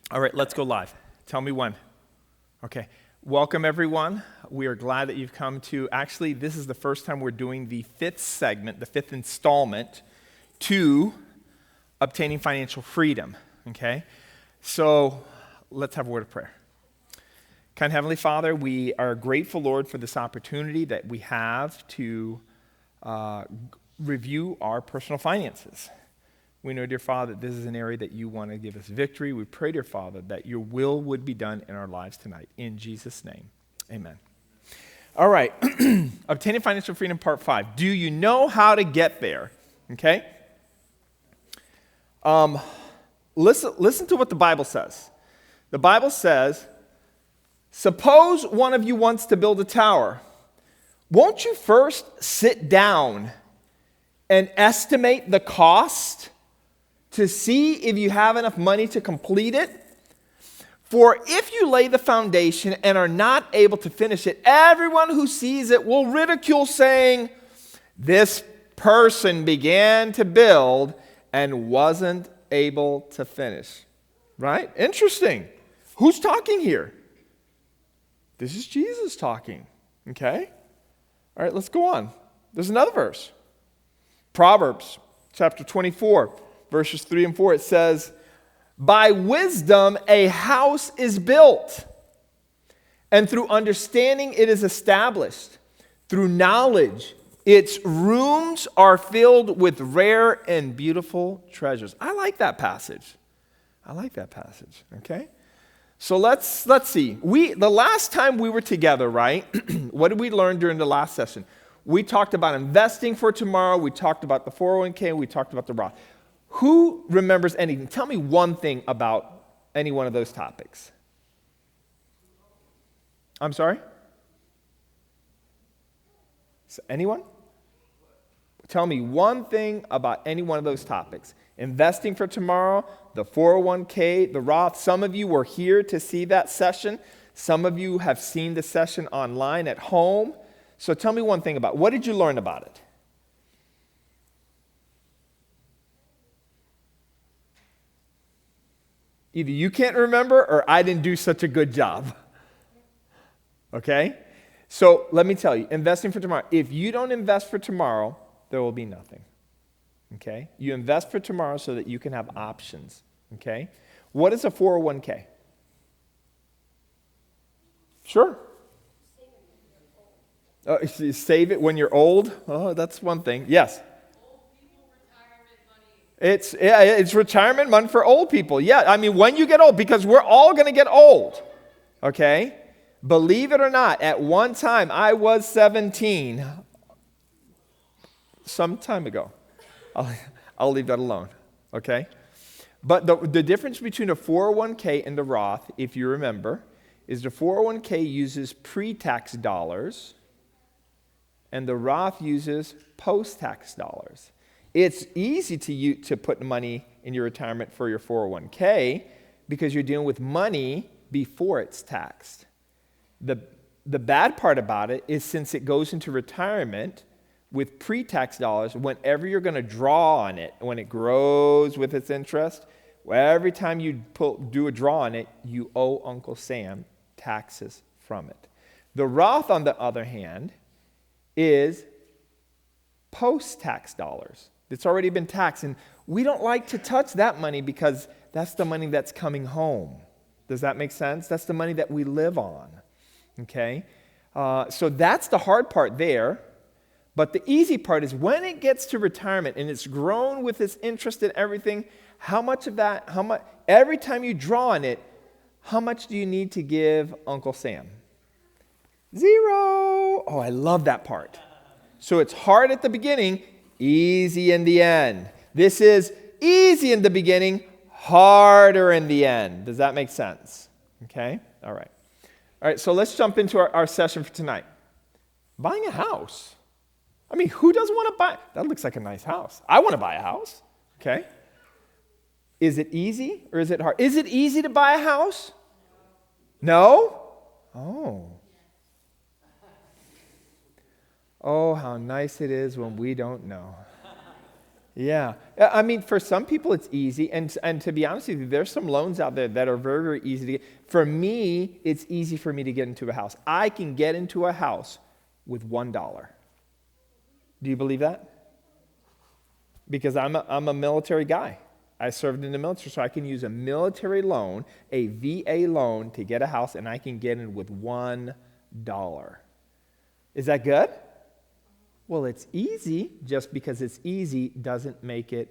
All right, let's go live. Tell me when. Okay. Welcome, everyone. We are glad that you've come to, actually, this is the first time we're doing the fifth segment, the fifth installment to obtaining financial freedom, okay? So let's have a word of prayer. Kind Heavenly Father, we are grateful, Lord, for this opportunity that we have to review our personal finances. We know, dear Father, that this is an area that you want to give us victory. We pray, dear Father, that your will would be done in our lives tonight. In Jesus' name, amen. All right, obtaining financial freedom, part 5. Do you know how to get there? Okay. Listen to what the Bible says. The Bible says, suppose one of you wants to build a tower. Won't you first sit down and estimate the cost to see if you have enough money to complete it? For if you lay the foundation and are not able to finish it, everyone who sees it will ridicule, saying, this person began to build and wasn't able to finish. Right? Interesting. Who's talking here? This is Jesus talking. Okay? All right, let's go on. There's another verse. Proverbs chapter 24. Verses 3 and 4, it says, by wisdom a house is built, and through understanding it is established. Through knowledge, its rooms are filled with rare and beautiful treasures. I like that passage. Okay? So let's see. The last time we were together, right, what did we learn during the last session? We talked about investing for tomorrow. We talked about the 401k. We talked about the Roth. Who remembers anything? Tell me one thing about any one of those topics. I'm sorry? Anyone? Tell me one thing about any one of those topics. Investing for tomorrow, the 401k, the Roth. Some of you were here to see that session. Some of you have seen the session online at home. So tell me one thing about it. What did you learn about it? Either you can't remember or I didn't do such a good job. Okay? So let me tell you, investing for tomorrow. If you don't invest for tomorrow, there will be nothing. Okay? You invest for tomorrow so that you can have options. Okay? What is a 401k? Sure. Save it when you're old? Oh, that's one thing. Yes. It's retirement money for old people. Yeah, I mean, when you get old, because we're all going to get old, okay? Believe it or not, at one time, I was 17, some time ago. I'll leave that alone, okay? But the difference between a 401k and the Roth, if you remember, is the 401k uses pre-tax dollars, and the Roth uses post-tax dollars. It's easy to put money in your retirement for your 401k because you're dealing with money before it's taxed. The bad part about it is since it goes into retirement with pre-tax dollars, whenever you're going to draw on it, when it grows with its interest, every time you do a draw on it, you owe Uncle Sam taxes from it. The Roth, on the other hand, is post-tax dollars. It's already been taxed, and we don't like to touch that money because that's the money that's coming home. Does that make sense? That's the money that we live on, okay? So that's the hard part there, but the easy part is when it gets to retirement and it's grown with its interest and everything, how much, every time you draw on it, how much do you need to give Uncle Sam? 0. Oh, I love that part. So it's hard at the beginning, easy in the end. This is easy in the beginning, harder in the end. Does that make sense? Okay? All right. All right, so let's jump into our session for tonight. Buying a house. I mean, who doesn't want to buy? That looks like a nice house. I want to buy a house. Okay? Is it easy or is it hard? Is it easy to buy a house? No? Oh. Oh, how nice it is when we don't know. Yeah. I mean, for some people it's easy, and to be honest with you, there's some loans out there that are very, very easy to get. For me, it's easy for me to get into a house. I can get into a house with $1. Do you believe that? Because I'm a military guy. I served in the military, so I can use a military loan, a VA loan, to get a house, and I can get in with $1. Is that good? Well, it's easy. Just because it's easy doesn't make it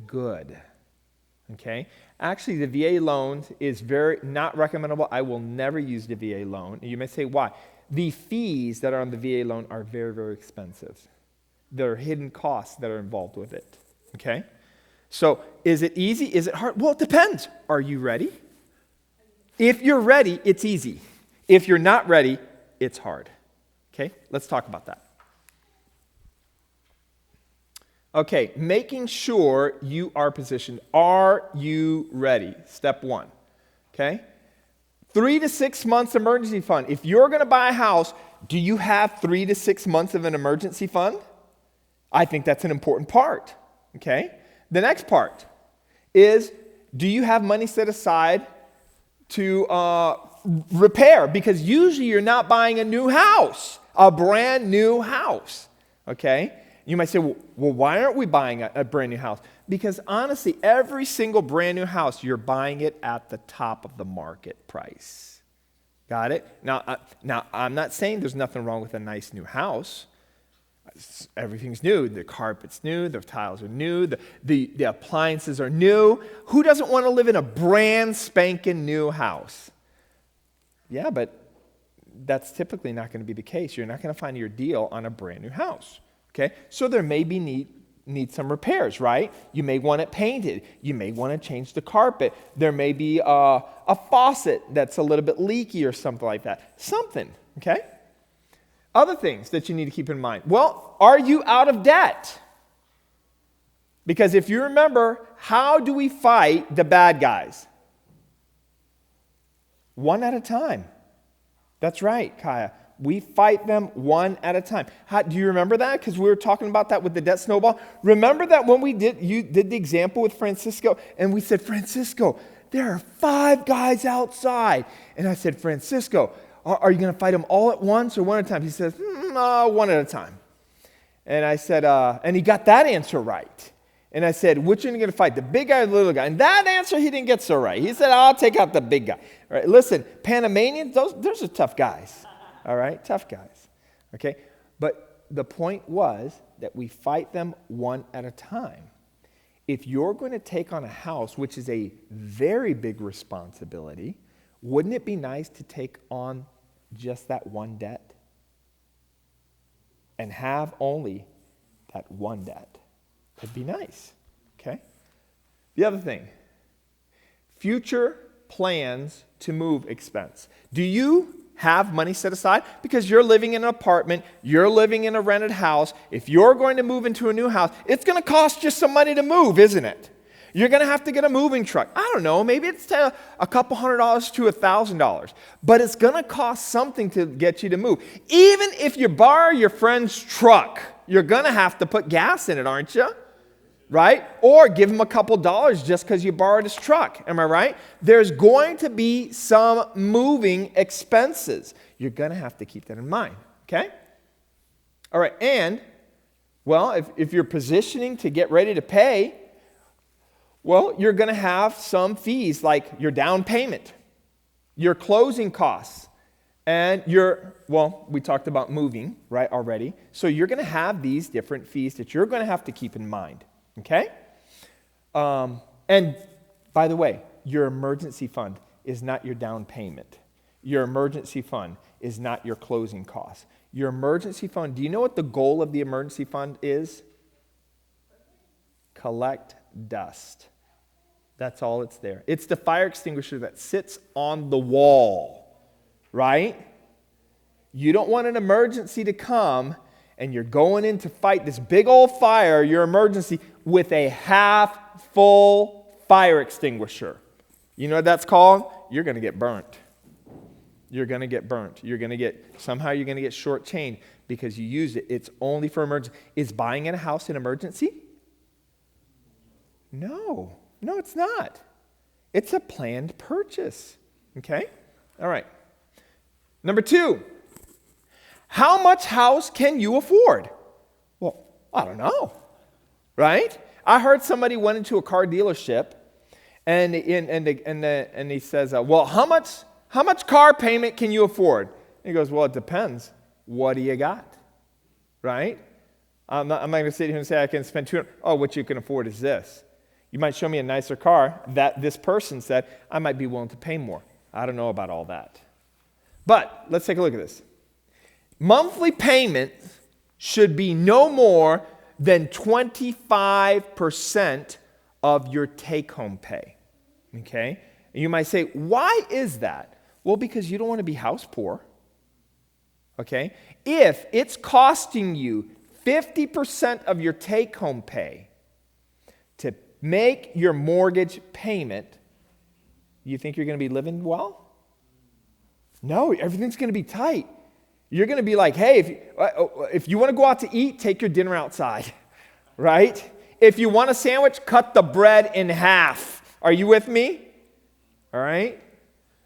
good. Okay? Actually, the VA loan is very not recommendable. I will never use the VA loan. And you may say, why? The fees that are on the VA loan are very, very expensive. There are hidden costs that are involved with it. Okay? So, is it easy? Is it hard? Well, it depends. Are you ready? If you're ready, it's easy. If you're not ready, it's hard. Okay? Let's talk about that. Okay, making sure you are positioned. Are you ready? Step one. Okay? 3 to 6 months emergency fund. If you're going to buy a house, do you have 3 to 6 months of an emergency fund? I think that's an important part. Okay? The next part is, do you have money set aside to repair? Because usually you're not buying a new house, a brand new house. Okay? You might say, well, why aren't we buying a brand new house? Because honestly, every single brand new house, you're buying it at the top of the market price. Got it? Now, I'm not saying there's nothing wrong with a nice new house. Everything's new. The carpet's new. The tiles are new. The appliances are new. Who doesn't want to live in a brand spanking new house? Yeah, but that's typically not going to be the case. You're not going to find your deal on a brand new house. Okay, so there may be need some repairs, right? You may want it painted. You may want to change the carpet. There may be a faucet that's a little bit leaky or something like that. Something, okay? Other things that you need to keep in mind. Well, are you out of debt? Because if you remember, how do we fight the bad guys? One at a time. That's right, Kaya. We fight them one at a time. Do you remember that? Because we were talking about that with the debt snowball. Remember that when you did the example with Francisco, and we said, Francisco, there are 5 guys outside. And I said, Francisco, are you going to fight them all at once or one at a time? He says, one at a time. And I said, and he got that answer right. And I said, which one are you going to fight, the big guy or the little guy? And that answer he didn't get so right. He said, I'll take out the big guy. All right, listen, Panamanians, those are tough guys. All right, tough guys. Okay, but the point was that we fight them one at a time. If you're going to take on a house, which is a very big responsibility, wouldn't it be nice to take on just that one debt and have only that one debt? It'd be nice, okay? The other thing, future plans to move expense. Do you have money set aside? Because you're living in an apartment, you're living in a rented house. If you're going to move into a new house, it's going to cost you some money to move, isn't it? You're going to have to get a moving truck. I don't know, maybe it's a couple $100 to $1,000. But it's going to cost something to get you to move. Even if you borrow your friend's truck, you're going to have to put gas in it, aren't you? Right? Or give him a couple dollars just because you borrowed his truck. Am I right? There's going to be some moving expenses. You're going to have to keep that in mind. Okay? All right. And, well, if you're positioning to get ready to pay, well, you're going to have some fees like your down payment, your closing costs, and we talked about moving, right, already. So you're going to have these different fees that you're going to have to keep in mind. Okay? And by the way, your emergency fund is not your down payment. Your emergency fund is not your closing costs. Your emergency fund, do you know what the goal of the emergency fund is? Collect dust. That's all it's there. It's the fire extinguisher that sits on the wall, right? You don't want an emergency to come and you're going in to fight this big old fire, your emergency, with a half-full fire extinguisher. You know what that's called? You're going to get burnt. You're going to get burnt. Somehow you're going to get shortchanged because you used it. It's only for emergency. Is buying in a house an emergency? No, it's not. It's a planned purchase. Okay? All right. Number 2, how much house can you afford? Well, I don't know, right? I heard somebody went into a car dealership, and he says, well, how much car payment can you afford? And he goes, well, it depends. What do you got, right? I'm not going to sit here and say I can spend $200. Oh, what you can afford is this. You might show me a nicer car that this person said I might be willing to pay more. I don't know about all that. But let's take a look at this. Monthly payment should be no more than 25% of your take-home pay. Okay? And you might say, why is that? Well, because you don't want to be house poor. Okay? If it's costing you 50% of your take-home pay to make your mortgage payment, you think you're going to be living well? No, everything's going to be tight. You're going to be like, hey, if you want to go out to eat, take your dinner outside, right? If you want a sandwich, cut the bread in half. Are you with me? All right?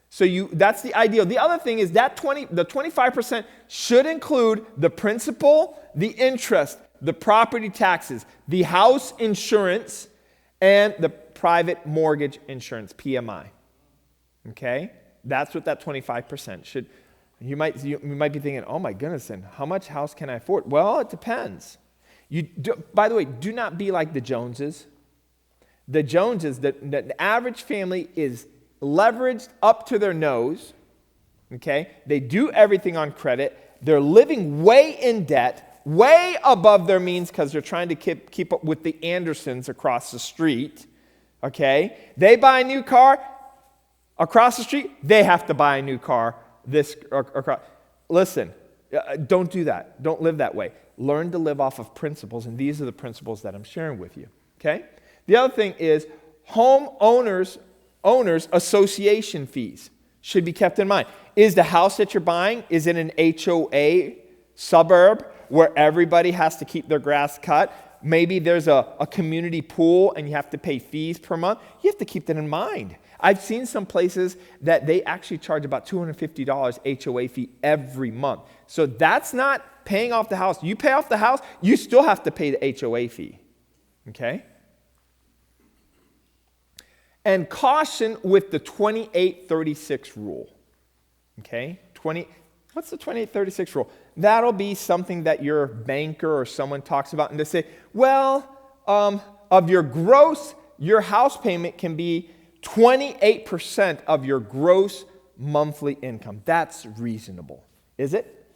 So that's the ideal. The other thing is that the 25% should include the principal, the interest, the property taxes, the house insurance, and the private mortgage insurance, PMI. Okay? That's what that 25% should. You might be thinking, oh my goodness, then how much house can I afford? Well, it depends. By the way, do not be like the Joneses. The Joneses, the average family is leveraged up to their nose. Okay? They do everything on credit. They're living way in debt, way above their means because they're trying to keep up with the Andersons across the street. Okay? They buy a new car. Across the street, they have to buy a new car. Listen, don't do that. Don't live that way. Learn to live off of principles, and these are the principles that I'm sharing with you. Okay? The other thing is owners association fees should be kept in mind. Is the house that you're buying, is it an HOA suburb where everybody has to keep their grass cut? Maybe there's a community pool and you have to pay fees per month. You have to keep that in mind. I've seen some places that they actually charge about $250 HOA fee every month. So that's not paying off the house. You pay off the house, you still have to pay the HOA fee. Okay? And caution with the 2836 rule. Okay? What's the 2836 rule? That'll be something that your banker or someone talks about, and they say, well, of your gross, your house payment can be 28% of your gross monthly income. That's reasonable. Is it?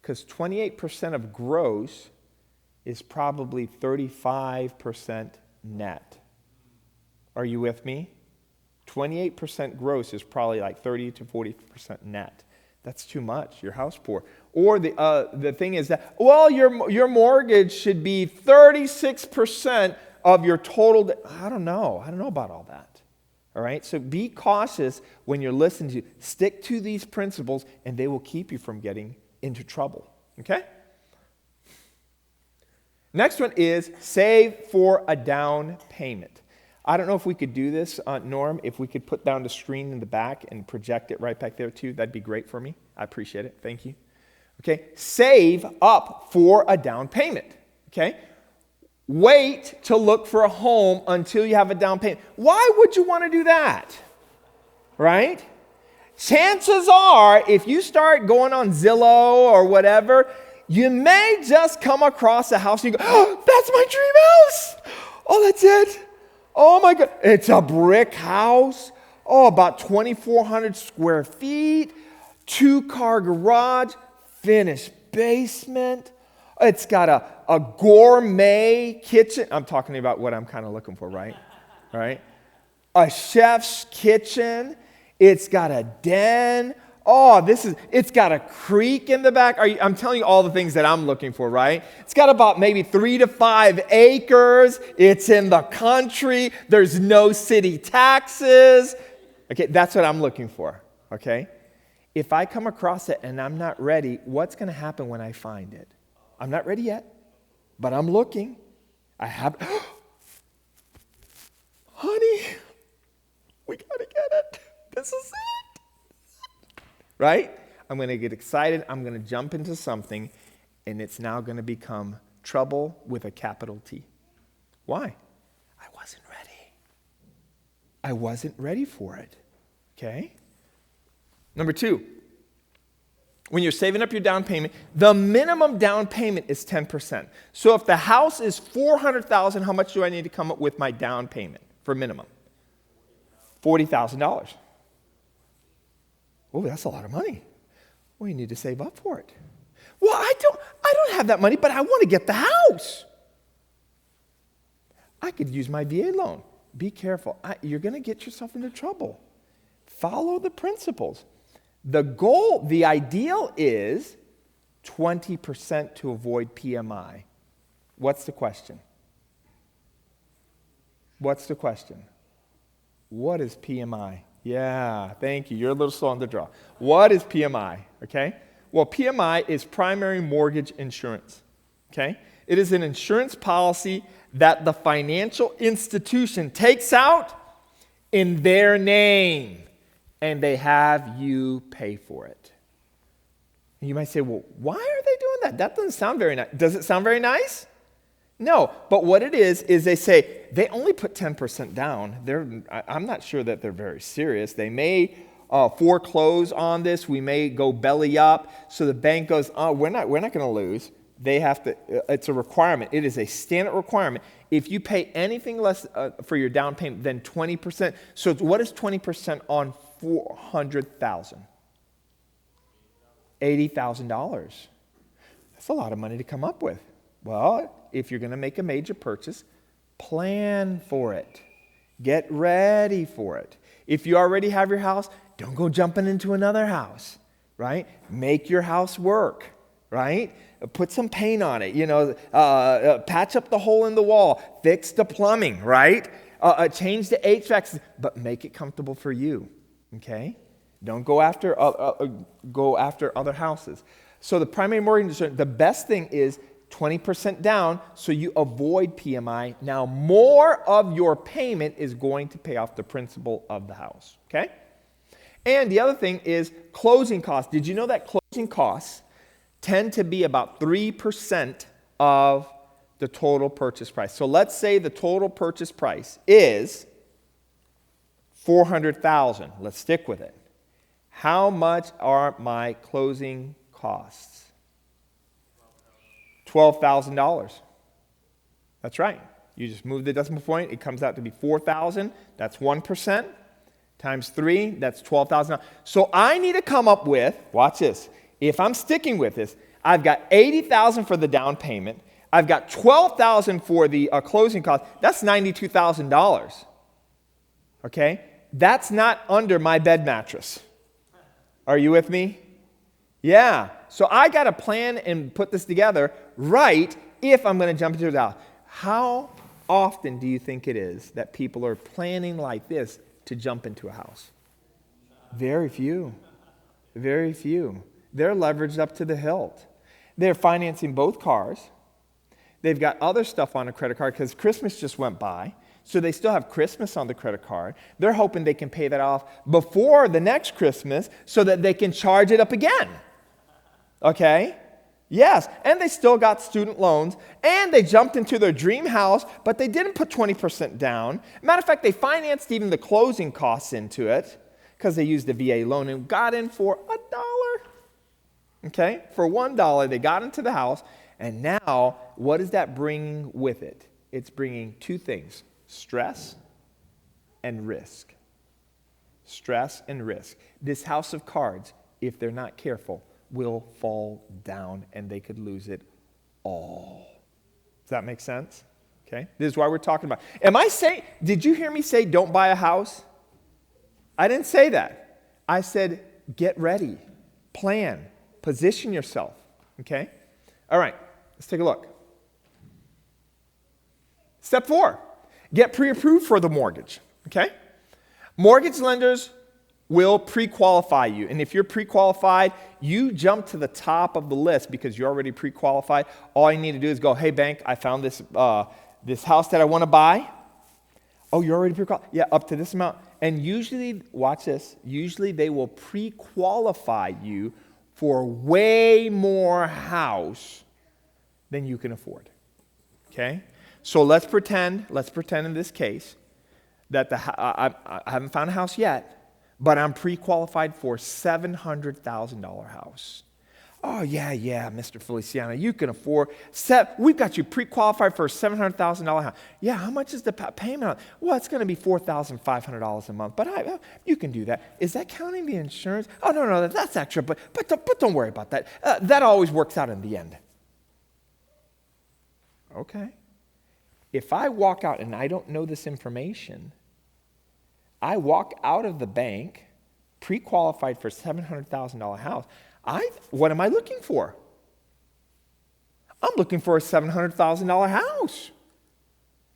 Because 28% of gross is probably 35% net. Are you with me? 28% gross is probably like 30 to 40% net. That's too much. You're house poor. Or the thing is that, well, your mortgage should be 36% of your total. I don't know about all that. All right? So be cautious when you're listening to. Stick to these principles, and they will keep you from getting into trouble. Okay? Next one is save for a down payment. I don't know if we could do this, Norm, if we could put down the screen in the back and project it right back there too. That'd be great for me. I appreciate it. Thank you. Okay? Save up for a down payment. Okay? Wait to look for a home until you have a down payment. Why would you want to do that? Right? Chances are, if you start going on Zillow or whatever, you may just come across a house and you go, oh, that's my dream house. Oh, that's it. Oh my God. It's a brick house. Oh, about 2,400 square feet, 2-car garage, finished basement. It's got a gourmet kitchen. I'm talking about what I'm kind of looking for, right? All right. A chef's kitchen. It's got a den. Oh, it's got a creek in the back. I'm telling you all the things that I'm looking for, right? It's got about maybe 3 to 5 acres. It's in the country. There's no city taxes. Okay, that's what I'm looking for, okay? If I come across it and I'm not ready, what's going to happen when I find it? I'm not ready yet. but I'm looking. I have, honey, we got to get it. This is it. Right? I'm going to get excited. I'm going to jump into something, and it's now going to become trouble with a capital T. Why? I wasn't ready. I wasn't ready for it. Okay? Number 2, when you're saving up your down payment, the minimum down payment is 10%. So if the house is $400,000, how much do I need to come up with my down payment for minimum? $40,000. Oh, that's a lot of money. Well, you need to save up for it. Well, I don't have that money, but I want to get the house. I could use my VA loan. Be careful. You're going to get yourself into trouble. Follow the principles. The goal, the ideal is 20% to avoid PMI. What's the question? What's the question? What is PMI? Yeah, thank you. You're a little slow on the draw. What is PMI? Okay? Well, PMI is primary mortgage insurance. Okay? It is an insurance policy that the financial institution takes out in their name, and they have you pay for it. And you might say, well, why are they doing that? That doesn't sound very nice. Does it sound very nice? No, but what it is they say they only put 10% down. I'm not sure that they're very serious. They may foreclose on this. We may go belly up. So the bank goes, oh, we're not going to lose. They have to. It's a requirement. It is a standard requirement. If you pay anything less for your down payment than 20%, so what is 20% on $400,000? $80,000. That's a lot of money to come up with. Well, if you're going to make a major purchase, plan for it. Get ready for it. If you already have your house, don't go jumping into another house, right? Make your house work, right? Put some paint on it, patch up the hole in the wall, fix the plumbing, right? Change the HVAC, but make it comfortable for you, okay? Don't go after other houses. So the primary mortgage insurance, the best thing is 20% down so you avoid PMI. Now more of your payment is going to pay off the principal of the house, okay? And the other thing is closing costs. Did you know that closing costs tend to be about 3% of the total purchase price? So let's say the total purchase price is $400,000. Let's stick with it. How much are my closing costs? $12,000. That's right. You just move the decimal point. It comes out to be 4,000. That's 1%. Times 3, that's $12,000. So I need to come up with, watch this, if I'm sticking with this, I've got $80,000 for the down payment. I've got $12,000 for the closing cost. That's $92,000. Okay? That's not under my bed mattress. Are you with me? Yeah. So I got to plan and put this together right if I'm going to jump into the house. How often do you think it is that people are planning like this to jump into a house? Very few. Very few. They're leveraged up to the hilt. They're financing both cars. They've got other stuff on a credit card because Christmas just went by. So they still have Christmas on the credit card. They're hoping they can pay that off before the next Christmas so that they can charge it up again. Okay? Yes. And they still got student loans. And they jumped into their dream house, but they didn't put 20% down. Matter of fact, they financed even the closing costs into it because they used the VA loan and got in for $1. Okay? For $1, they got into the house. And now, what is that bringing with it? It's bringing two things: stress and risk. Stress and risk. This house of cards, if they're not careful, will fall down and they could lose it all. Does that make sense? Okay? This is why we're talking about. Did you hear me say don't buy a house? I didn't say that. I said get ready, plan, position yourself. Okay? All right, let's take a look. Step 4, get pre-approved for the mortgage. Okay? Mortgage lenders will pre-qualify you. And if you're pre-qualified, you jump to the top of the list because you're already pre-qualified. All you need to do is go, hey, bank, I found this house that I want to buy. Oh, you're already pre-qualified? Yeah, up to this amount. And usually, watch this, usually they will pre-qualify you for way more house than you can afford. Okay? So let's pretend in this case that I haven't found a house yet, but I'm pre-qualified for a $700,000 house. Oh, yeah, Mr. Feliciano, you can afford, we've got you pre-qualified for a $700,000 house. Yeah, how much is the payment on it? Well, it's going to be $4,500 a month, but you can do that. Is that counting the insurance? Oh, no, that's extra, but don't worry about that. That always works out in the end. Okay. If I walk out and I don't know this information, I walk out of the bank pre-qualified for a $700,000 house. What am I looking for? I'm looking for a $700,000 house.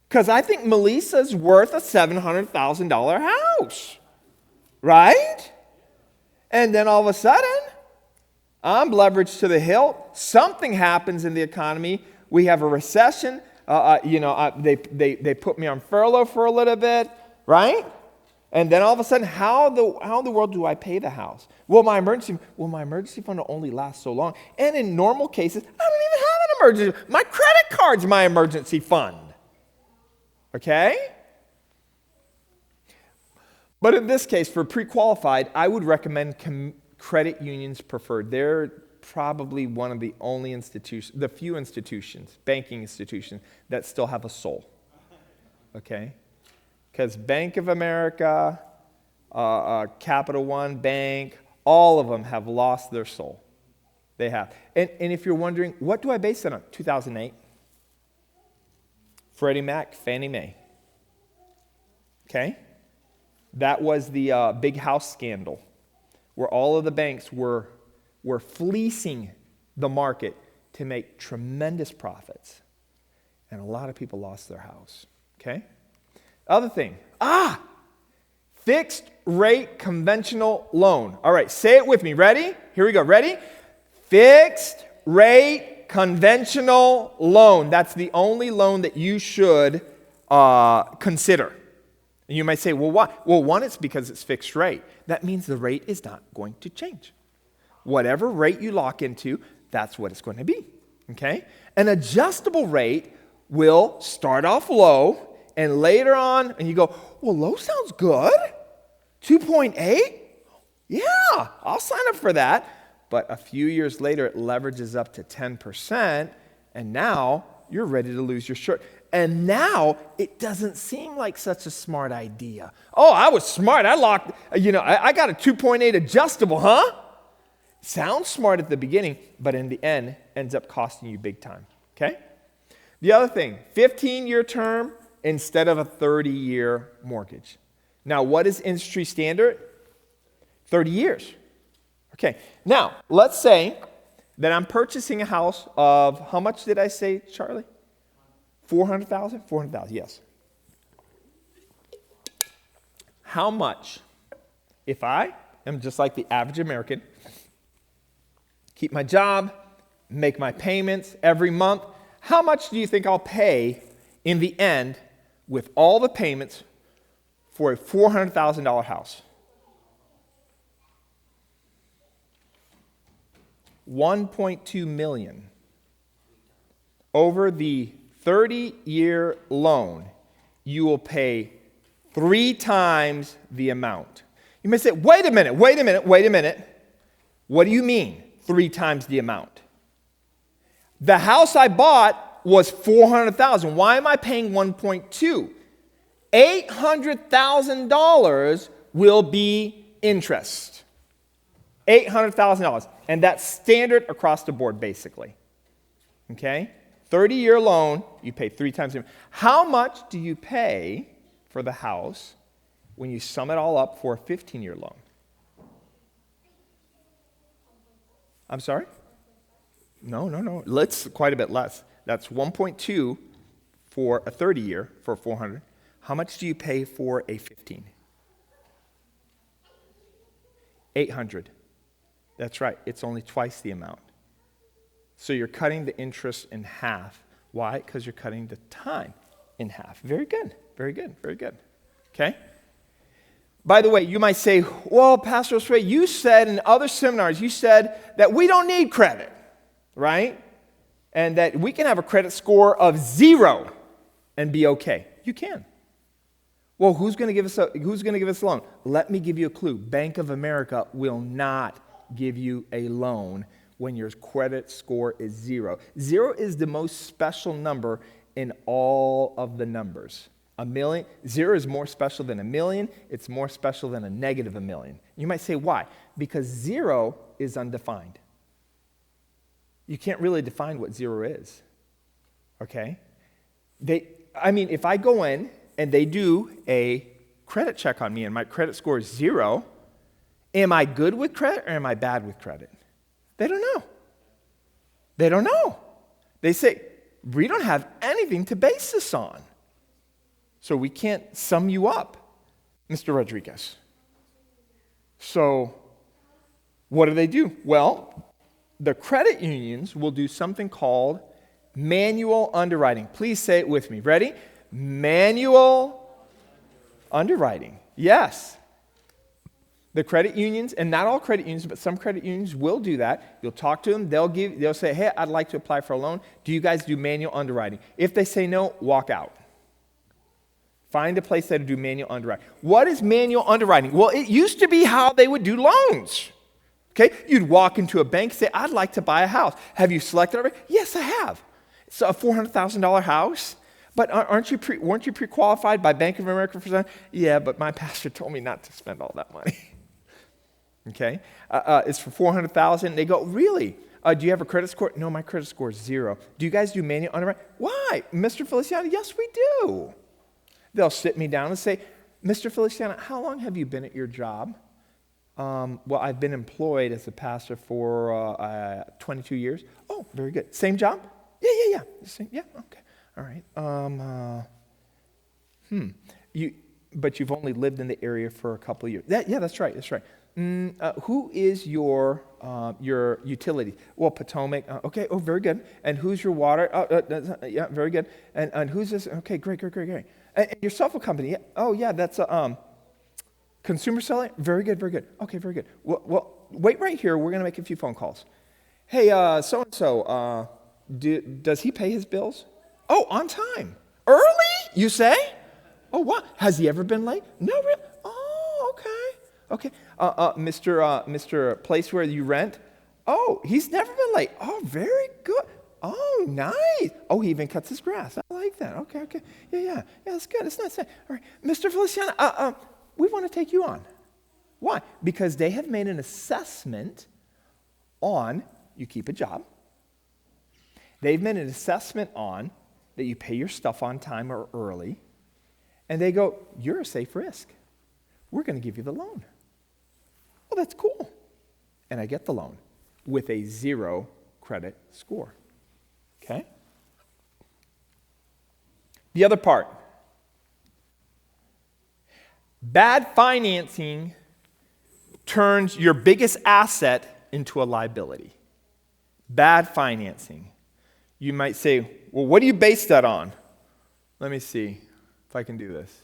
Because I think Melissa's worth a $700,000 house. Right? And then all of a sudden, I'm leveraged to the hilt. Something happens in the economy. We have a recession. They put me on furlough for a little bit. Right? And then all of a sudden, how in the world do I pay the house? Well, my emergency fund will only last so long. And in normal cases, I don't even have an emergency. My credit card's my emergency fund. Okay? But in this case, for pre-qualified, I would recommend credit unions preferred. They're probably one of the only institutions, the few institutions, banking institutions, that still have a soul. Okay? Because Bank of America, Capital One Bank, all of them have lost their soul. They have. And if you're wondering, what do I base that on? 2008. Freddie Mac, Fannie Mae. Okay? That was the big house scandal where all of the banks were fleecing the market to make tremendous profits. And a lot of people lost their house. Okay? Other thing. Fixed rate conventional loan. All right, say it with me. Ready? Here we go. Ready? Fixed rate conventional loan. That's the only loan that you should consider. And you might say, well, why? Well, one, it's because it's fixed rate. That means the rate is not going to change. Whatever rate you lock into, that's what it's going to be. Okay? An adjustable rate will start off low, and later on, and you go, well, low sounds good. 2.8? Yeah, I'll sign up for that. But a few years later, it leverages up to 10%, and now you're ready to lose your shirt. And now it doesn't seem like such a smart idea. Oh, I was smart. I locked, I got a 2.8 adjustable, huh? Sounds smart at the beginning, but in the end, ends up costing you big time. Okay? The other thing, 15-year term instead of a 30-year mortgage. Now, what is industry standard? 30 years. Okay, now, let's say that I'm purchasing a house of, how much did I say, Charlie? 400,000? 400,000, yes. How much, if I am just like the average American, keep my job, make my payments every month, how much do you think I'll pay in the end with all the payments for a $400,000 house? $1.2 million. Over the 30-year loan, you will pay 3 times the amount. You may say, wait a minute. What do you mean, 3 times the amount? The house I bought was $400,000. Why am I paying 1.2? $800,000 will be interest. $800,000. And that's standard across the board, basically. Okay? 30-year loan, you pay 3 times the amount. How much do you pay for the house when you sum it all up for a 15-year loan? I'm sorry? No. Let's quite a bit less. That's 1.2 for a 30-year for 400. How much do you pay for a 15? $800. That's right. It's only twice the amount. So you're cutting the interest in half. Why? Because you're cutting the time in half. Very good. Very good. Very good. Okay? By the way, you might say, well, Pastor Osway, you said in other seminars, you said that we don't need credit, right? And that we can have a credit score of 0 and be okay. You can. Well, who's going to give us a loan? Let me give you a clue. Bank of America will not give you a loan when your credit score is 0. 0 is the most special number in all of the numbers. A million, 0 is more special than a million. It's more special than a negative a million. You might say, why? Because 0 is undefined. You can't really define what 0 is. Okay? If I go in and they do a credit check on me and my credit score is 0, am I good with credit or am I bad with credit? They don't know. They don't know. They say, we don't have anything to base this on. So we can't sum you up, Mr. Rodriguez. So what do? Well, the credit unions will do something called manual underwriting. Please say it with me. Ready? Manual underwriting. Yes. The credit unions, and not all credit unions, but some credit unions will do that. You'll talk to them. They'll say, hey, I'd like to apply for a loan. Do you guys do manual underwriting? If they say no, walk out. Find a place that'll do manual underwriting. What is manual underwriting? Well, it used to be how they would do loans. Okay? You'd walk into a bank and say, I'd like to buy a house. Have you selected already? Yes, I have. It's a $400,000 house. But weren't you pre-qualified by Bank of America for that? Yeah, but my pastor told me not to spend all that money. Okay? It's for $400,000. They go, really? Do you have a credit score? No, my credit score is 0. Do you guys do manual underwriting? Why? Mr. Feliciano, yes, we do. They'll sit me down and say, Mr. Feliciano, how long have you been at your job? Well, I've been employed as a pastor for 22 years. Oh, very good. Same job? Yeah. Yeah, okay. All right. But you've only lived in the area for a couple of years. Yeah, that's right. Who is your utility? Well, Potomac. Okay. Oh, very good. And who's your water? Yeah, very good. And who's this? Okay, great. And your cell phone company? Yeah. Oh, yeah. That's a consumer cellular. Very good. Okay, very good. Well, wait right here. We're gonna make a few phone calls. Hey, so and so. Does he pay his bills? Oh, on time. Early? You say? Oh, what? Has he ever been late? No, really? Oh, okay. Mr. Place where you rent? Oh, he's never been late. Oh, very good. Oh, nice. Oh, he even cuts his grass. I like that. Okay. Yeah, that's good. It's nice. All right. Mr. Feliciano, we want to take you on. Why? Because they have made an assessment on you keep a job. They've made an assessment on that you pay your stuff on time or early. And they go, you're a safe risk. We're going to give you the loan. Well, that's cool. And I get the loan with a 0 credit score. Okay? The other part. Bad financing turns your biggest asset into a liability. Bad financing. You might say, well, what do you base that on? Let me see if I can do this.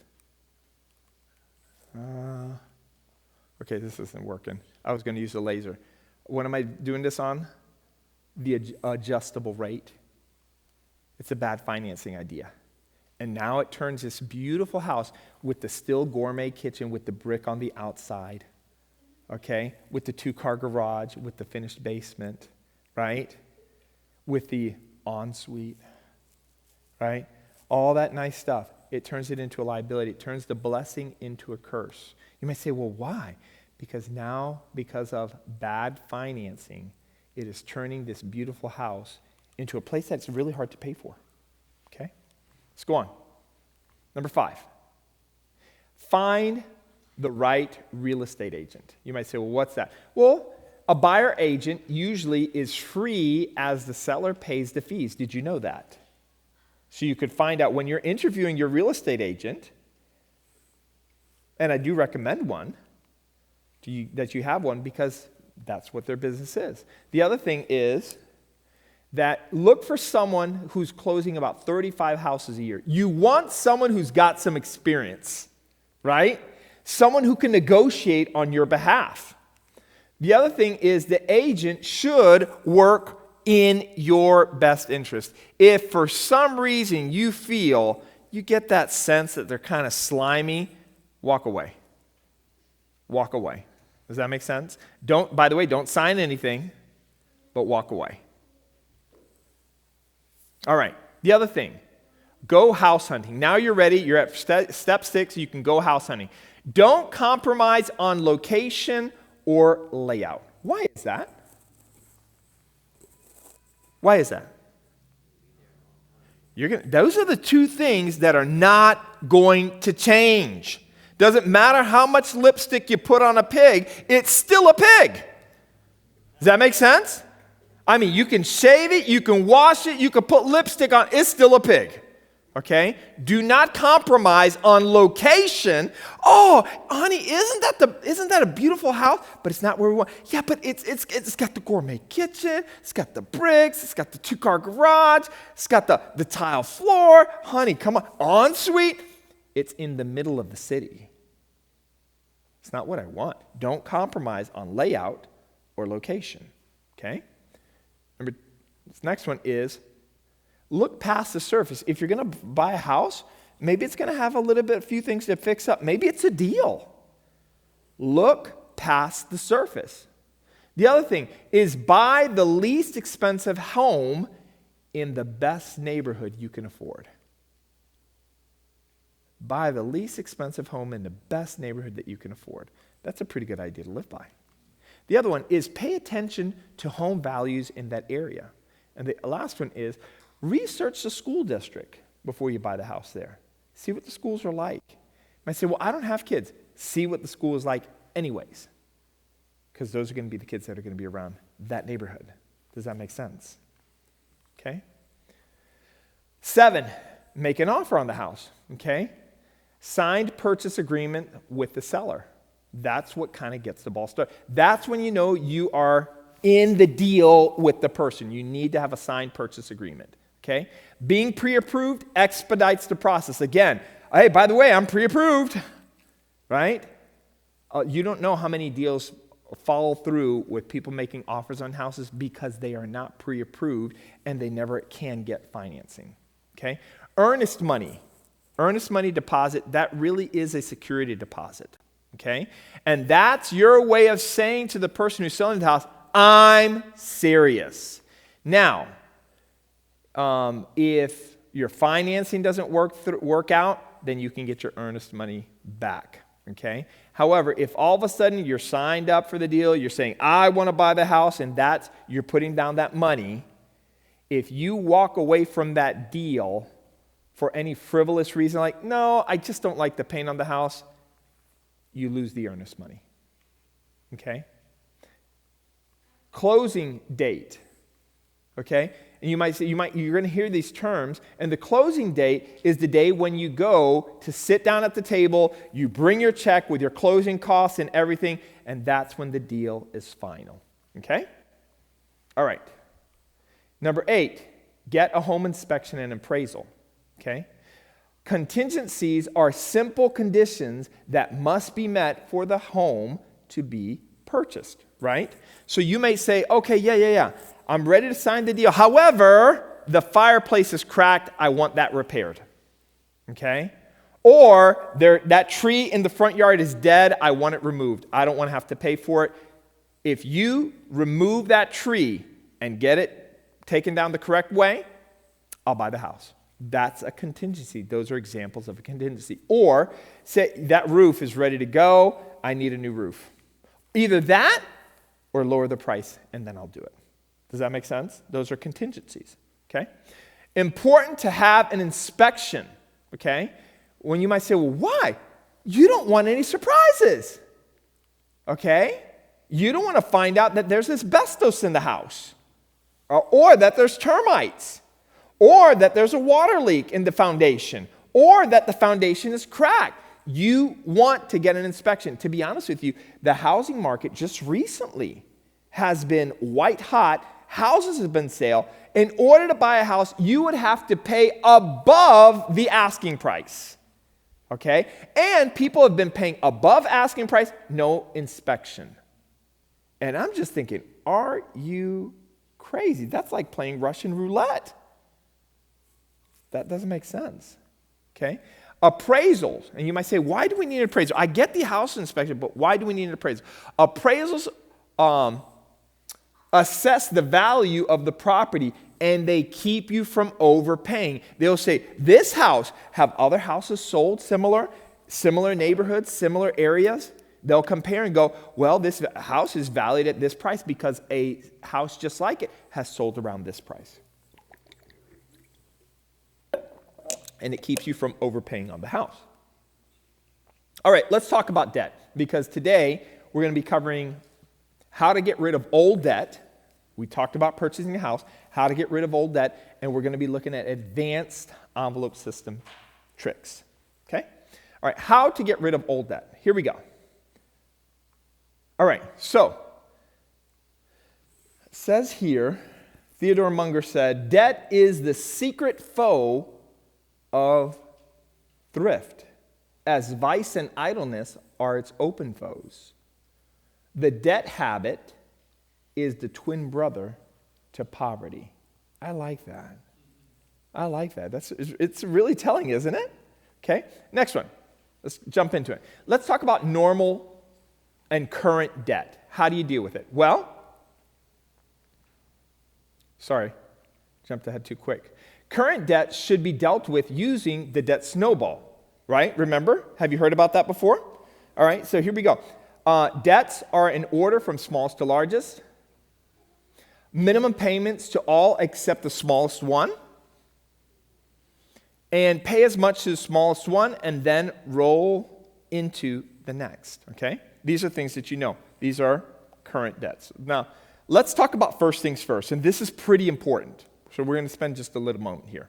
Okay, this isn't working. I was going to use a laser. What am I doing this on? The adjustable rate. It's a bad financing idea. And now it turns this beautiful house with the still gourmet kitchen with the brick on the outside, okay? With the 2-car garage, with the finished basement, right? With the ensuite, right? All that nice stuff. It turns it into a liability. It turns the blessing into a curse. You might say, well, why? Because now, because of bad financing, it is turning this beautiful house into a place that's really hard to pay for. Okay? Let's go on. Number 5. Find the right real estate agent. You might say, well, what's that? Well, a buyer agent usually is free as the seller pays the fees. Did you know that? So you could find out when you're interviewing your real estate agent, and I do recommend one, that you have one because that's what their business is. The other thing is that look for someone who's closing about 35 houses a year. You want someone who's got some experience, right? Someone who can negotiate on your behalf. The other thing is the agent should work in your best interest. If for some reason you feel you get that sense that they're kind of slimy, walk away. Walk away. Does that make sense? By the way, don't sign anything, but walk away. All right, the other thing, go house hunting. Now you're ready. You're at step 6. You can go house hunting. Don't compromise on location or layout. Why is that? Why is that? Those are the two things that are not going to change. Doesn't matter how much lipstick you put on a pig, it's still a pig. Does that make sense? I mean, you can shave it, you can wash it, you can put lipstick on, it's still a pig. Okay? Do not compromise on location. Oh, honey, isn't that a beautiful house? But it's not where we want. Yeah, but it's got the gourmet kitchen, it's got the bricks, it's got the 2-car garage, it's got the tile floor. Honey, come on. Ensuite. It's in the middle of the city. It's not what I want. Don't compromise on layout or location. Okay? Remember, this next one is look past the surface. If you're going to buy a house, maybe it's going to have a few things to fix up. Maybe it's a deal. Look past the surface. The other thing is buy the least expensive home in the best neighborhood you can afford. Buy the least expensive home in the best neighborhood that you can afford. That's a pretty good idea to live by. The other one is pay attention to home values in that area. And the last one is research the school district before you buy the house there. See what the schools are like. You might say, well, I don't have kids. See what the school is like anyways. Because those are going to be the kids that are going to be around that neighborhood. Does that make sense? Okay? 7, make an offer on the house. Okay? Signed purchase agreement with the seller. That's what kind of gets the ball started. That's when you know you are in the deal with the person. You need to have a signed purchase agreement. Okay? Being pre-approved expedites the process. Again, hey, by the way, I'm pre-approved. Right? You don't know how many deals follow through with people making offers on houses because they are not pre-approved and they never can get financing. Okay? Earnest money deposit, that really is a security deposit. Okay? And that's your way of saying to the person who's selling the house, I'm serious. Now, if your financing doesn't work out, then you can get your earnest money back. Okay? However, if all of a sudden you're signed up for the deal, you're saying, I want to buy the house, and you're putting down that money, if you walk away from that deal for any frivolous reason, like, no, I just don't like the paint on the house, you lose the earnest money. Okay? Closing date. Okay? And you might say, you're going to hear these terms, and the closing date is the day when you go to sit down at the table, you bring your check with your closing costs and everything, and that's when the deal is final. Okay? All right. Number 8, get a home inspection and appraisal. Okay? Contingencies are simple conditions that must be met for the home to be purchased, right? So you may say, okay, yeah. I'm ready to sign the deal. However, the fireplace is cracked. I want that repaired. Okay? Or that tree in the front yard is dead. I want it removed. I don't want to have to pay for it. If you remove that tree and get it taken down the correct way, I'll buy the house. That's a contingency. Those are examples of a contingency. Or say that roof is ready to go. I need a new roof. Either that or lower the price, and then I'll do it. Does that make sense? Those are contingencies. Okay? Important to have an inspection. Okay? When you might say, well, why? You don't want any surprises. Okay? You don't want to find out that there's asbestos in the house, or that there's termites, or that there's a water leak in the foundation, or that the foundation is cracked. you want to get an inspection. To be honest with you, the housing market just recently has been white hot. Houses have been sale. In order to buy a house, you would have to pay above the asking price. Okay? And people have been paying above asking price, no inspection. And I'm just thinking, are you crazy? That's like playing Russian roulette. That doesn't make sense. Okay? Appraisals. And you might say, why do we need an appraisal? I get the house inspection, but why do we need an appraisal? Appraisals assess the value of the property, and they keep you from overpaying. They'll say, this house, have other houses sold similar neighborhoods, similar areas? They'll compare and go, well, this house is valued at this price because a house just like it has sold around this price. And it keeps you from overpaying on the house. All right, let's talk about debt, because today we're going to be covering how to get rid of old debt. We talked about purchasing a house, how to get rid of old debt, and we're going to be looking at advanced envelope system tricks. Okay? All right, how to get rid of old debt. Here we go. All right, so it says here, Theodore Munger said, debt is the secret foe of thrift, as vice and idleness are its open foes. The debt habit is the twin brother to poverty. I like that. I like that. It's really telling, isn't it? Okay, next one. Let's jump into it. Let's talk about normal and current debt. How do you deal with it? Well, sorry, jumped ahead too quick. Current debt should be dealt with using the debt snowball, right? Remember? Have you heard about that before? All right, so here we go. Debts are in order from smallest to largest. Minimum payments to all except the smallest one. And pay as much to the smallest one and then roll into the next, okay? These are things that you know. These are current debts. Now, let's talk about first things first, and this is pretty important. So we're going to spend just a little moment here.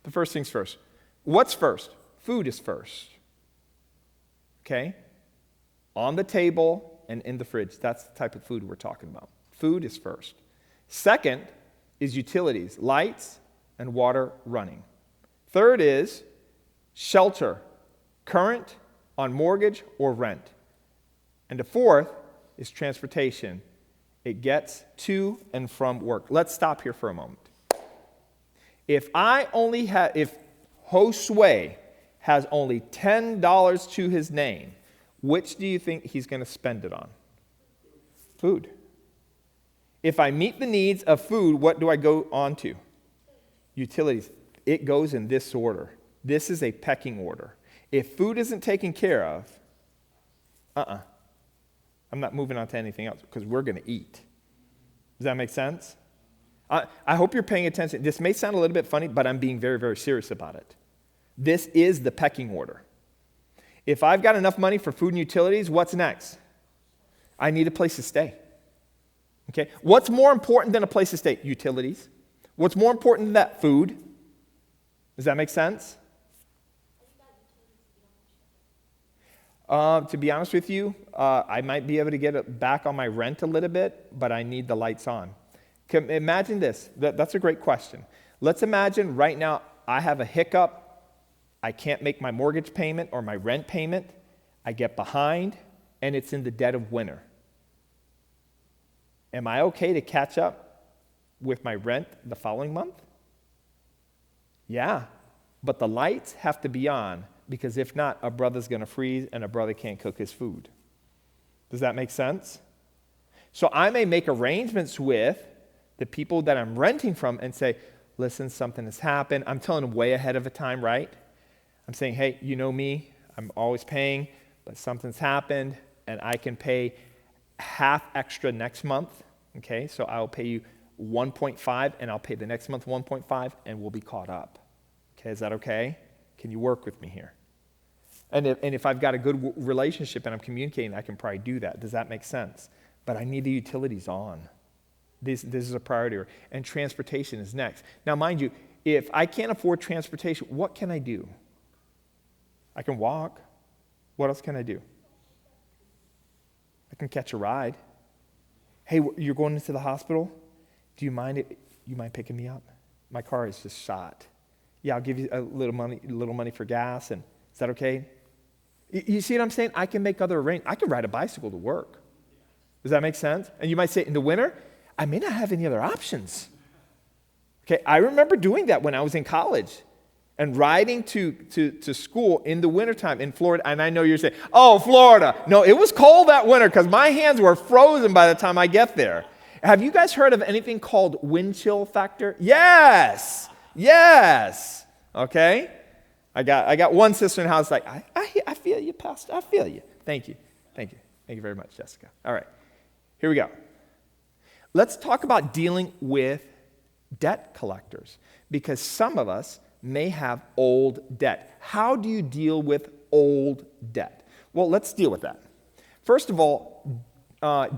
The first things first. What's first? Food is first. Okay? On the table and in the fridge. That's the type of food we're talking about. Food is first. Second is utilities, lights and water running. Third is shelter, current, on mortgage or rent. And the fourth is transportation. It gets to and from work. Let's stop here for a moment. If Josue has only $10 to his name, which do you think he's going to spend it on? Food. If I meet the needs of food, what do I go on to? Utilities. It goes in this order. This is a pecking order. If food isn't taken care of, I'm not moving on to anything else because we're going to eat. Does that make sense? I hope you're paying attention. This may sound a little bit funny, but I'm being very, very serious about it. This is the pecking order. If I've got enough money for food and utilities, what's next? I need a place to stay. Okay? What's more important than a place to stay? Utilities. What's more important than that? Food. Does that make sense? To be honest with you, I might be able to get it back on my rent a little bit, but I need the lights on. Imagine this. That's a great question. Let's imagine right now I have a hiccup. I can't make my mortgage payment or my rent payment. I get behind, and it's in the dead of winter. Am I okay to catch up with my rent the following month? Yeah, but the lights have to be on, because if not, a brother's going to freeze and a brother can't cook his food. Does that make sense? So I may make arrangements with the people that I'm renting from and say, listen, something has happened. I'm telling them way ahead of a time, right? I'm saying, hey, you know me, I'm always paying, but something's happened, and I can pay half extra next month, okay? So I'll pay you 1.5, and I'll pay the next month 1.5, and we'll be caught up. Okay, is that okay? Can you work with me here? And if I've got a good relationship and I'm communicating, I can probably do that. Does that make sense? But I need the utilities on. This is a priority. And transportation is next. Now, mind you, if I can't afford transportation, what can I do? I can walk. What else can I do? I can catch a ride. Hey, you're going into the hospital? Do you mind picking me up? My car is just shot. Yeah, I'll give you a little money for gas, and is that okay? You see what I'm saying? I can make other arrangements. I can ride a bicycle to work. Does that make sense? And you might say, in the winter, I may not have any other options. Okay, I remember doing that when I was in college and riding to school in the wintertime in Florida. And I know you're saying, oh, Florida. No, it was cold that winter because my hands were frozen by the time I get there. Have you guys heard of anything called wind chill factor? Yes. Okay. I got one sister in the house like, I feel you, Pastor. I feel you. Thank you very much, Jessica. All right. Here we go. Let's talk about dealing with debt collectors, because some of us may have old debt. How do you deal with old debt? Well, let's deal with that. First of all,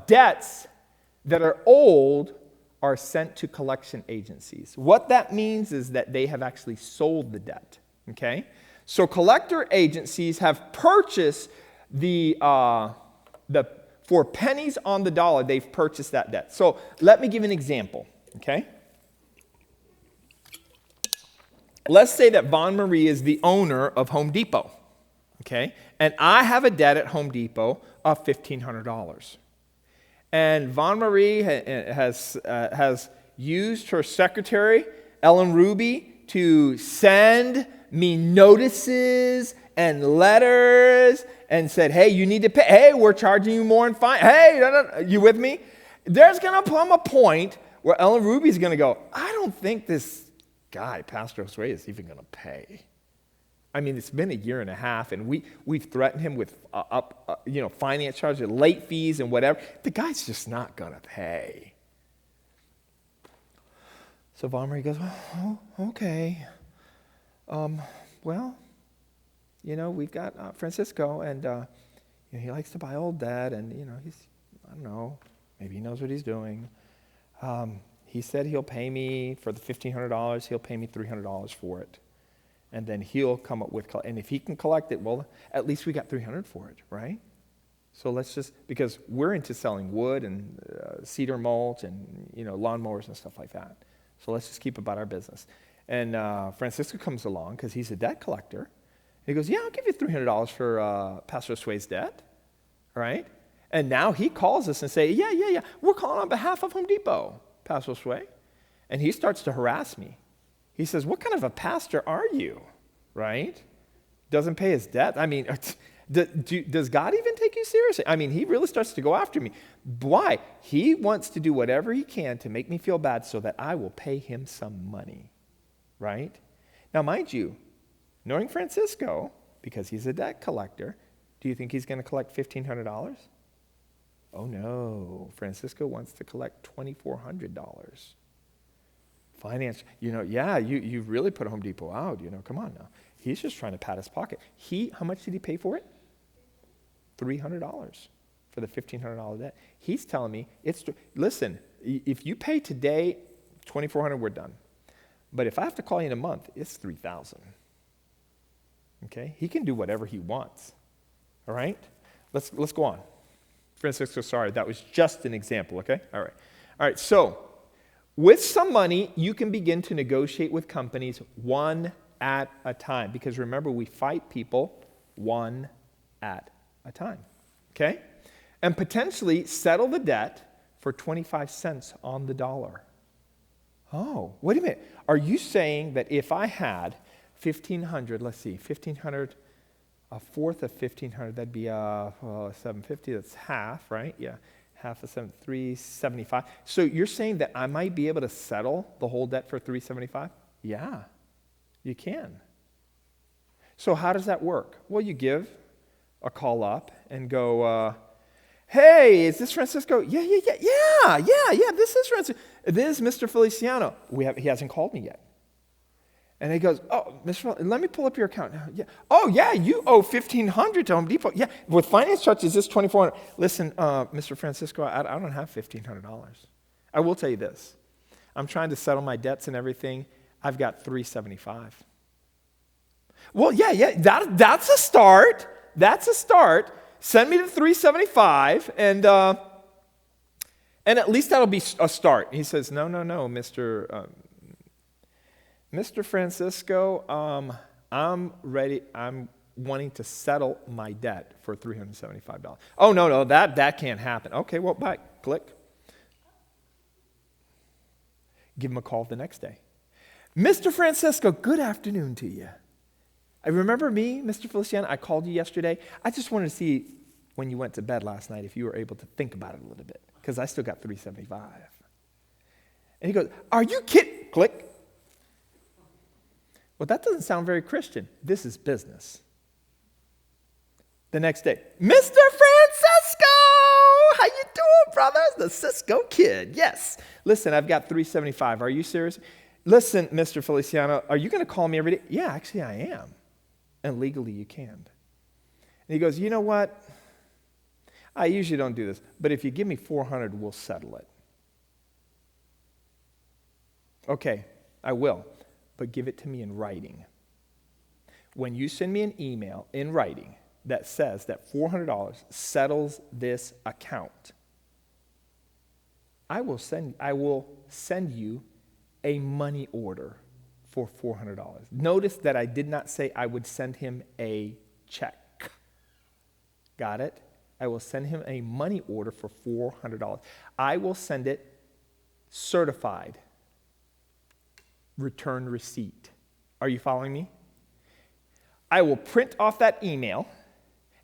debts that are old are sent to collection agencies. What that means is that they have actually sold the debt, okay? So collector agencies have purchased for pennies on the dollar, they've purchased that debt. So let me give an example, okay? Let's say that Von Marie is the owner of Home Depot, okay? And I have a debt at Home Depot of $1,500. And Von Marie has used her secretary, Ellen Ruby, to send me notices and letters and said, hey, you need to pay. Hey, we're charging you more in fine. Hey, you with me? There's going to come a point where Ellen Ruby's going to go, I don't think this guy, Pastor Josue, is even going to pay. I mean, it's been a year and a half, and we've threatened him with finance charges, late fees, and whatever. The guy's just not going to pay. So Von Marie goes, oh, okay. Well, we've got Francisco, and he likes to buy old debt, and I don't know, maybe he knows what he's doing. He said he'll pay me for the $1,500. He'll pay me $300 for it. And then he'll come up with, and if he can collect it, well, at least we got $300 for it, right? So let's just, because we're into selling wood and cedar mulch and, lawnmowers and stuff like that. So let's just keep about our business. And Francisco comes along because he's a debt collector. And he goes, yeah, I'll give you $300 for Pastor Josue's debt, right? And now he calls us and say, yeah, we're calling on behalf of Home Depot, Pastor Josue. And he starts to harass me. He says, what kind of a pastor are you, right? Doesn't pay his debt. I mean, does God even take you seriously? I mean, he really starts to go after me. Why? He wants to do whatever he can to make me feel bad so that I will pay him some money, right? Now, mind you, knowing Francisco, because he's a debt collector, do you think he's going to collect $1,500? Oh, no. Francisco wants to collect $2,400. Finance, you really put Home Depot out, come on now. He's just trying to pat his pocket. How much did he pay for it? $300 for the $1,500 debt. He's telling me, listen, if you pay today, $2,400, we're done. But if I have to call you in a month, it's $3,000. Okay? He can do whatever he wants. All right? Let's go on. Francisco, sorry, that was just an example, okay? All right, so with some money, you can begin to negotiate with companies one at a time. Because remember, we fight people one at a time. Okay? And potentially settle the debt for 25 cents on the dollar. Oh, wait a minute. Are you saying that if I had 1,500, let's see, 1,500, a fourth of 1,500, that'd be 750, that's half, right? Yeah. Half of 375. So you're saying that I might be able to settle the whole debt for 375? Yeah, you can. So how does that work? Well, you give a call up and go, hey, is this Francisco? Yeah, this is Francisco. This is Mr. Feliciano. He hasn't called me yet. And he goes, oh, Mr. Let me pull up your account. Yeah. Oh, yeah, you owe $1,500 to Home Depot. Yeah, with finance charges, it's $2,400. Listen, Mr. Francisco, I don't have $1,500. I will tell you this. I'm trying to settle my debts and everything. I've got $375. Well, yeah, that's a start. That's a start. Send me to 375, and at least that'll be a start. He says, no, Mr. Francisco, I'm ready. I'm wanting to settle my debt for $375. Oh, no, that can't happen. Okay, well, bye. Click. Give him a call the next day. Mr. Francisco, good afternoon to you. I remember me, Mr. Feliciano, I called you yesterday. I just wanted to see when you went to bed last night if you were able to think about it a little bit, because I still got $375. And he goes, are you kidding? Click. Well, that doesn't sound very Christian. This is business. The next day, Mr. Francisco, how you doing, brothers? The Cisco kid. Yes. Listen, I've got $375. Are you serious? Listen, Mr. Feliciano, are you going to call me every day? Yeah, actually I am. And legally you can. And he goes, you know what? I usually don't do this, but if you give me $400, we'll settle it. Okay, I will, but give it to me in writing. When you send me an email in writing that says that $400 settles this account, I will send you a money order for $400. Notice that I did not say I would send him a check. Got it? I will send him a money order for $400. I will send it certified. Return receipt. Are you following me? I will print off that email,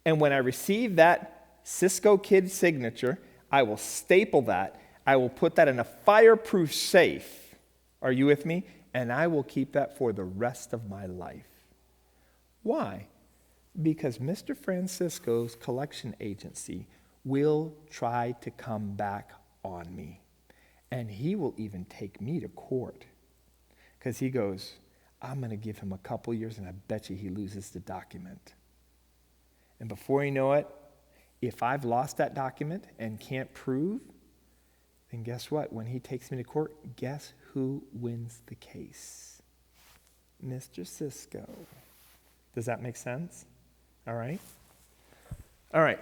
and when I receive that Cisco kid signature, I will staple that. I will put that in a fireproof safe. Are you with me? And I will keep that for the rest of my life. Why? Because Mr. Francisco's collection agency will try to come back on me. And he will even take me to court. Because he goes, I'm going to give him a couple years, and I bet you he loses the document. And before you know it, if I've lost that document and can't prove, then guess what? When he takes me to court, guess who wins the case? Mr. Cisco. Does that make sense? All right? All right.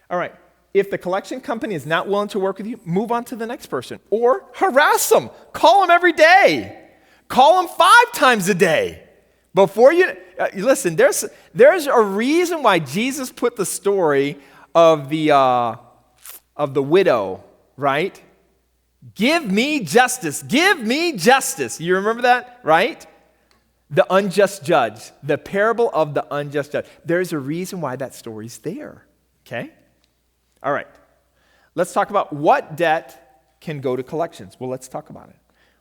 All right. If the collection company is not willing to work with you, move on to the next person. Or harass them. Call them every day. Call them 5 times a day. Before you, listen, there's a reason why Jesus put the story of the widow, right? Give me justice. Give me justice. You remember that, right? The unjust judge. The parable of the unjust judge. There's a reason why that story's there, okay? All right. Let's talk about what debt can go to collections. Well, let's talk about it.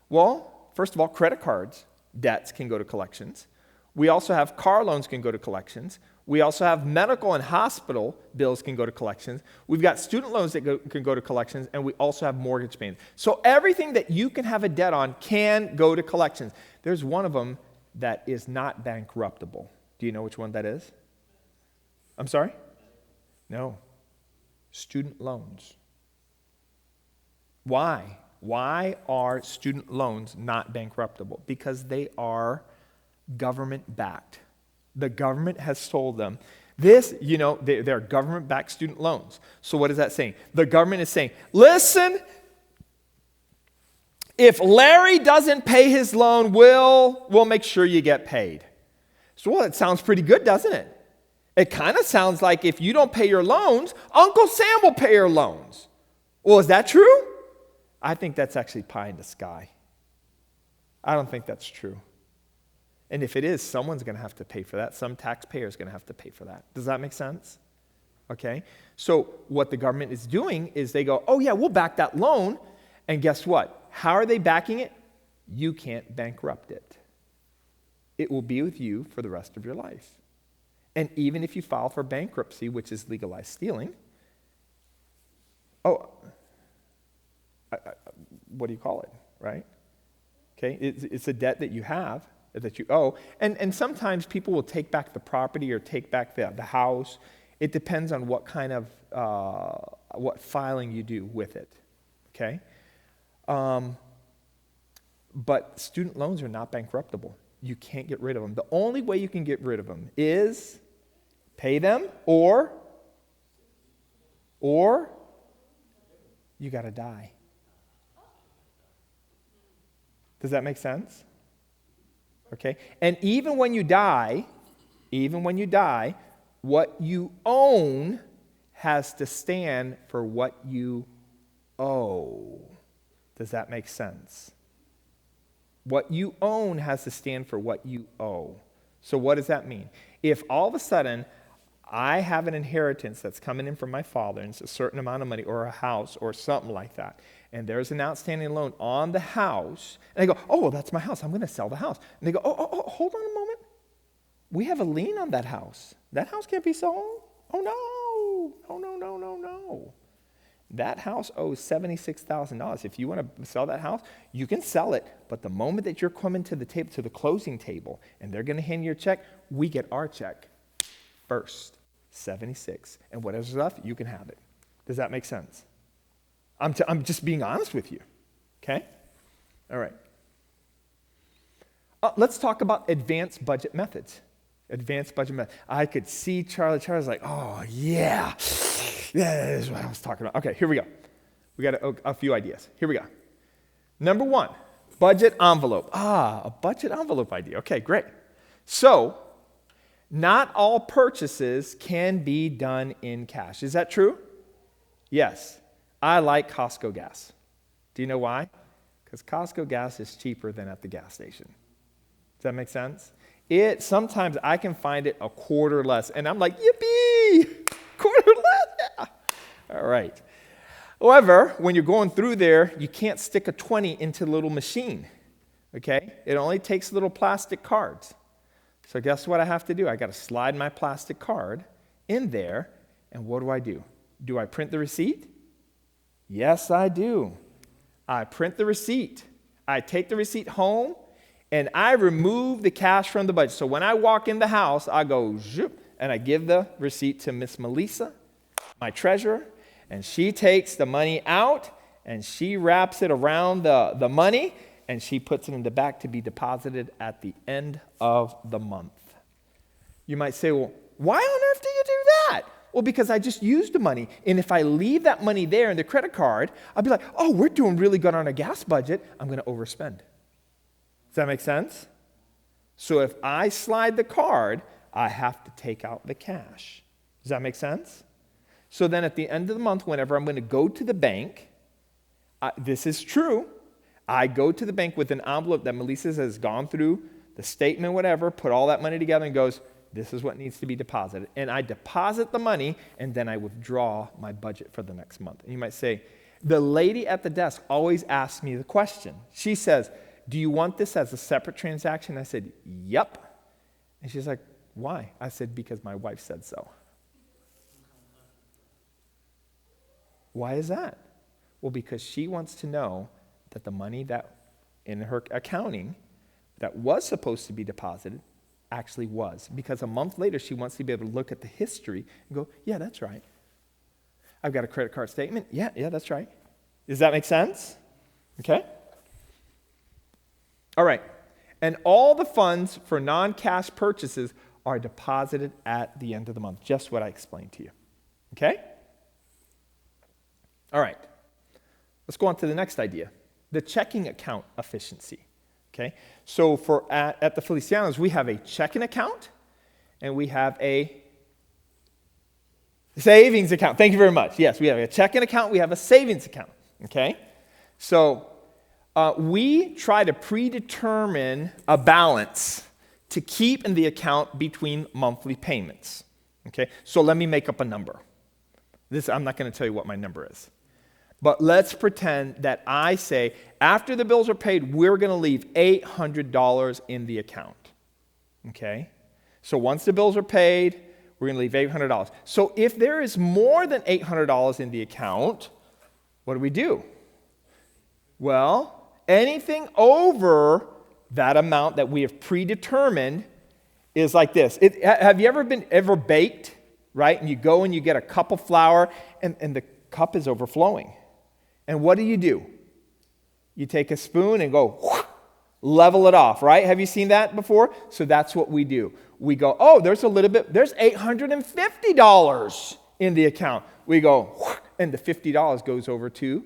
Well, first of all, credit cards debts can go to collections. We also have car loans can go to collections. We also have medical and hospital bills can go to collections. We've got student loans that can go to collections, and we also have mortgage payments. So everything that you can have a debt on can go to collections. There's one of them that is not bankruptable. Do you know which one that is? I'm sorry? No. Student loans. Why? Why are student loans not bankruptable? Because they are government-backed. The government has sold them. They're government-backed student loans. So what is that saying? The government is saying, listen, if Larry doesn't pay his loan, we'll make sure you get paid. So, well, it sounds pretty good, doesn't it? It kind of sounds like if you don't pay your loans, Uncle Sam will pay your loans. Well, is that true? I think that's actually pie in the sky. I don't think that's true. And if it is, someone's going to have to pay for that. Some taxpayer is going to have to pay for that. Does that make sense? Okay? So what the government is doing is they go, oh yeah, we'll back that loan. And guess what? How are they backing it? You can't bankrupt it. It will be with you for the rest of your life. And even if you file for bankruptcy, which is legalized stealing, what do you call it, right? Okay, it's a debt that you have, that you owe. And sometimes people will take back the property or take back the house. It depends on what kind of, what filing you do with it, okay? But student loans are not bankruptable. You can't get rid of them. The only way you can get rid of them is Pay them, or you got to die. Does that make sense? Okay? And even when you die, what you own has to stand for what you owe. Does that make sense? What you own has to stand for what you owe. So what does that mean? If all of a sudden I have an inheritance that's coming in from my father, and it's a certain amount of money, or a house, or something like that, and there's an outstanding loan on the house, and I go, oh, well, that's my house. I'm going to sell the house. And they go, oh, hold on a moment. We have a lien on that house. That house can't be sold. Oh, no. That house owes $76,000. If you want to sell that house, you can sell it. But the moment that you're coming to the table, to the closing table, and they're going to hand you a check, we get our check first, 76. And whatever's left, you can have it. Does that make sense? I'm just being honest with you. Okay? All right. Let's talk about advanced budget methods. Advanced budget methods. I could see Charlie. Charlie's like, oh, yeah. That is what I was talking about. Okay, here we go. We got a few ideas. Here we go. Number one, budget envelope. A budget envelope idea. Okay, great. So, not all purchases can be done in cash. Is that true? Yes. I like Costco gas. Do you know why? Because Costco gas is cheaper than at the gas station. Does that make sense? Sometimes I can find it a quarter less, and I'm like, yippee! Quarter less, yeah. All right. However, when you're going through there, you can't stick a 20 into the little machine, okay? It only takes little plastic cards. So guess what I have to do? I got to slide my plastic card in there, and what do? Do I print the receipt? Yes, I do. I print the receipt. I take the receipt home, and I remove the cash from the budget. So when I walk in the house, I go, zoop, and I give the receipt to Miss Melissa, my treasurer, and she takes the money out, and she wraps it around the money, and she puts it in the back to be deposited at the end of the month. You might say, well, why on earth do you do that? Well, because I just used the money, and if I leave that money there in the credit card, I'll be like, oh, we're doing really good on a gas budget. I'm going to overspend. Does that make sense? So if I slide the card, I have to take out the cash. Does that make sense? So then at the end of the month, whenever I'm going to go to the bank, this is true, I go to the bank with an envelope that Melissa has gone through, the statement, whatever, put all that money together and goes, this is what needs to be deposited. And I deposit the money, and then I withdraw my budget for the next month. And you might say, the lady at the desk always asks me the question. She says, do you want this as a separate transaction? I said, yep. And she's like, why? I said, because my wife said so. Why is that? Well, because she wants to know that the money that in her accounting that was supposed to be deposited actually was. Because a month later, she wants to be able to look at the history and go, yeah, that's right. I've got a credit card statement. Yeah, that's right. Does that make sense? Okay. All right. And all the funds for non-cash purchases are deposited at the end of the month. Just what I explained to you. Okay? All right. Let's go on to the next idea. The checking account efficiency. Okay? So at the Felicianos, we have a checking account and we have a savings account. Thank you very much. Yes, we have a checking account, we have a savings account. Okay? So we try to predetermine a balance to keep in the account between monthly payments. Okay? So let me make up a number. I'm not going to tell you what my number is. But let's pretend that I say, after the bills are paid, we're going to leave $800 in the account. Okay? So once the bills are paid, we're going to leave $800. So if there is more than $800 in the account, what do we do? Well, anything over that amount that we have predetermined is like this. Have you ever baked, right? And you go and you get a cup of flour, and the cup is overflowing. And what do? You take a spoon and go level it off, right? Have you seen that before? So that's what we do. We go, oh, there's there's $850 in the account. We go, and the $50 goes over to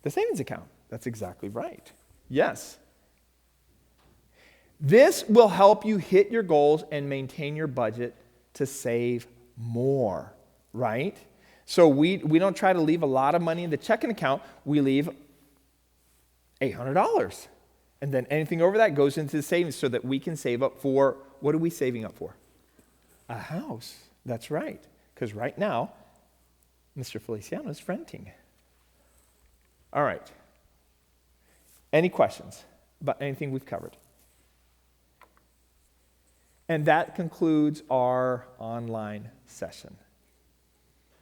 the savings account. That's exactly right. Yes. This will help you hit your goals and maintain your budget to save more, right? So we don't try to leave a lot of money in the checking account. We leave $800. And then anything over that goes into the savings so that we can save up for, what are we saving up for? A house. That's right. Because right now, Mr. Feliciano is renting. All right. Any questions about anything we've covered? And that concludes our online session.